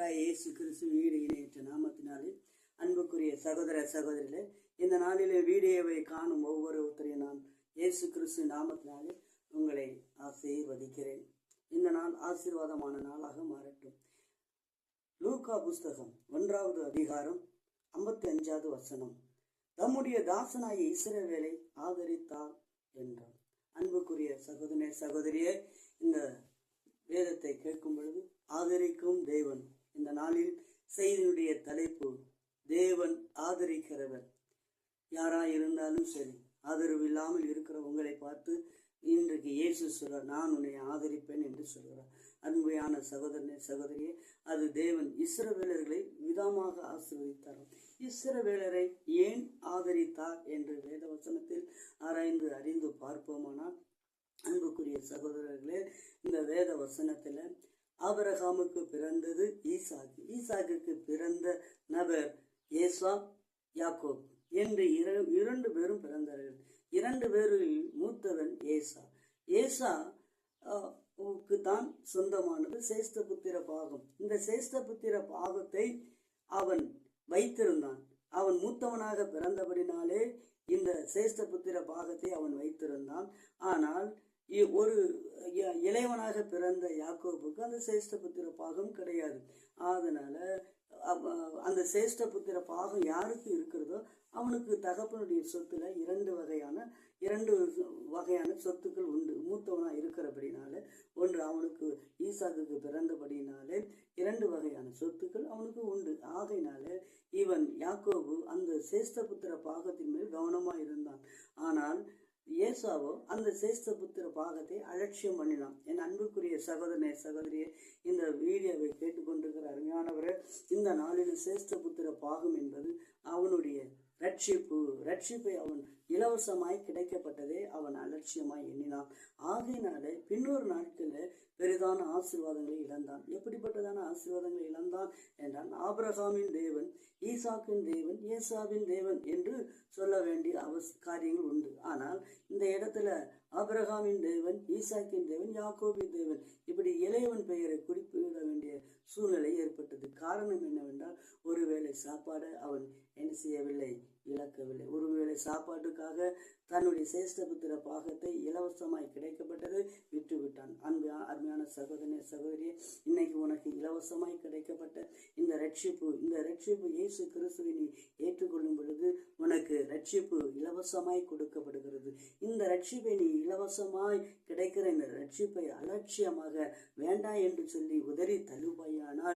ஆண்டவராய் இயேசு கிறிஸ்து வீடு இணையற்ற நாமத்தினாலே அன்புக்குரிய சகோதர சகோதரிகளே, இந்த நாளிலே வீடியோவை காணும் ஒவ்வொருத்தரையும் நான் இயேசு கிறிஸ்து நாமத்தினாலே உங்களை ஆசீர்வதிக்கிறேன். இந்த நாள் ஆசீர்வாதமான நாளாக மாறட்டும். லூக்கா புஸ்தகம் 1வது அதிகாரம் 55வது வசனம். தம்முடைய தாசனாகிய இஸ்ரவேலை ஆதரித்தார் என்றார். அன்புக்குரிய சகோதரனே சகோதரியே, இந்த வேதத்தை கேட்கும் பொழுது ஆதரிக்கும் தேவன். இந்த நாளில் செய்தியுடைய தலைப்பு தேவன் ஆதரிக்கிறவர். யாராயிருந்தாலும் சரி, ஆதரவு இல்லாமல் இருக்கிற உங்களை பார்த்து இன்றைக்கு இயேசு சொல்றார், நான் உன்னை ஆதரிப்பேன் என்று சொல்கிறார். அன்பையான சகோதரனே சகோதரியே, அது தேவன் இஸ்ரவேலர்களை விதமாக ஆசீர்வதித்தார். இஸ்ரவேலரை ஏன் ஆதரித்தார் என்று வேதவசனத்தில் ஆராய்ந்து அறிந்து பார்ப்போமானால், அன்புக்குரிய சகோதரர்களே, இந்த வேத வசனத்துல ஆபிரகாமுக்கு பிறந்தது ஈசாக்கு, ஈசாக்குக்கு பிறந்த நபர் ஏசா, யாக்கோப் என்று இரண்டு பேரும் பிறந்தார்கள். இரண்டு பேரில் மூத்தவன் ஏசா. ஏசாவுக்கு தான் சொந்தமானது சேஷ்டபுத்திர பாகம். இந்த சேஷ்டபுத்திர பாகத்தை அவன் வைத்திருந்தான். அவன் மூத்தவனாக பிறந்தபடினாலே இந்த சேஷ்டபுத்திர பாகத்தை அவன் வைத்திருந்தான். ஆனால் ஒரு இளையவனாக பிறந்த யாக்கோபுக்கு அந்த சேஷ்டபுத்திர பாகம் கிடையாது. அதனால அந்த சேஷ்டபுத்திர பாகம் யாருக்கு இருக்கிறதோ அவனுக்கு தகப்பனுடைய சொத்துல இரண்டு வகையான சொத்துக்கள் உண்டு. மூத்தவனா இருக்கிறபடினால ஒன்று அவனுக்கு ஈசாக்குக்கு பிறந்தபடினாலே 2 வகையான சொத்துக்கள் அவனுக்கு உண்டு. ஆகையினால இவன் யாக்கோபு அந்த சேஷ்டபுத்திர பாகத்தின் மேல் கவனமா இருந்தான். ஆனால் ஏசாவோ அந்த சேஷ்டபுத்திர பாகத்தை அலட்சியம் பண்ணினான். என் அன்புக்குரிய சகோதரனே சகோதரியே, இந்த வீடியோவை கேட்டுக்கொண்டிருக்கிற அருமையானவரே, இந்த நாளில் சேஷ்டபுத்திர பாகம் என்பது அவனுடைய ரட்சிப்பை அவன் இலவசமாய் கிடைக்கப்பட்டதே அவன் அலட்சியமாய் எண்ணினான். ஆகையினாலே பின்னொரு நாட்களில் பெரிதான ஆசீர்வாதங்களை இழந்தான். எப்படிப்பட்டதான ஆசீர்வாதங்களை இழந்தான் என்றால், ஆபிரகாமின் தேவன், ஈசாக்கின் தேவன், ஏசாவின் தேவன் என்று சொல்ல வேண்டிய காரியங்கள் உண்டு. ஆனால் இந்த இடத்துல ஆபிரகாமின் தேவன், ஈசாக்கின் தேவன், யாக்கோபின் தேவன் இப்படி இளையவன் பெயரை குறிப்பிட வேண்டிய சூழ்நிலை ஏற்பட்டது. காரணம் என்னவென்றால், ஒருவேளை சாப்பாடு அவன் என்ன செய்யவில்லை, இழக்கவில்லை. ஒருவேளை சாப்பாட்டுக்காக தன்னுடைய சேஷ்டபுத்திர பாகத்தை இலவசமாய் கிடைக்கப்பட்டது விட்டு விட்டான். அருமையான சகோதரனே சகோதரியே, இன்னைக்கு உனக்கு இலவசமாய் கிடைக்கப்பட்ட இந்த ரட்சிப்பு இயேசு கிறிஸ்துவை நீ ஏற்றுக்கொள்ளும் பொழுது உனக்கு ரட்சிப்பு இலவசமாய் கொடுக்கப்படுகிறது. இந்த ரட்சிப்பை நீ இலவசமாய் கிடைக்கிற இந்த ரட்சிப்பை அலட்சியமாக வேண்டாம் என்று சொல்லி உதறி தள்ளுவாயானால்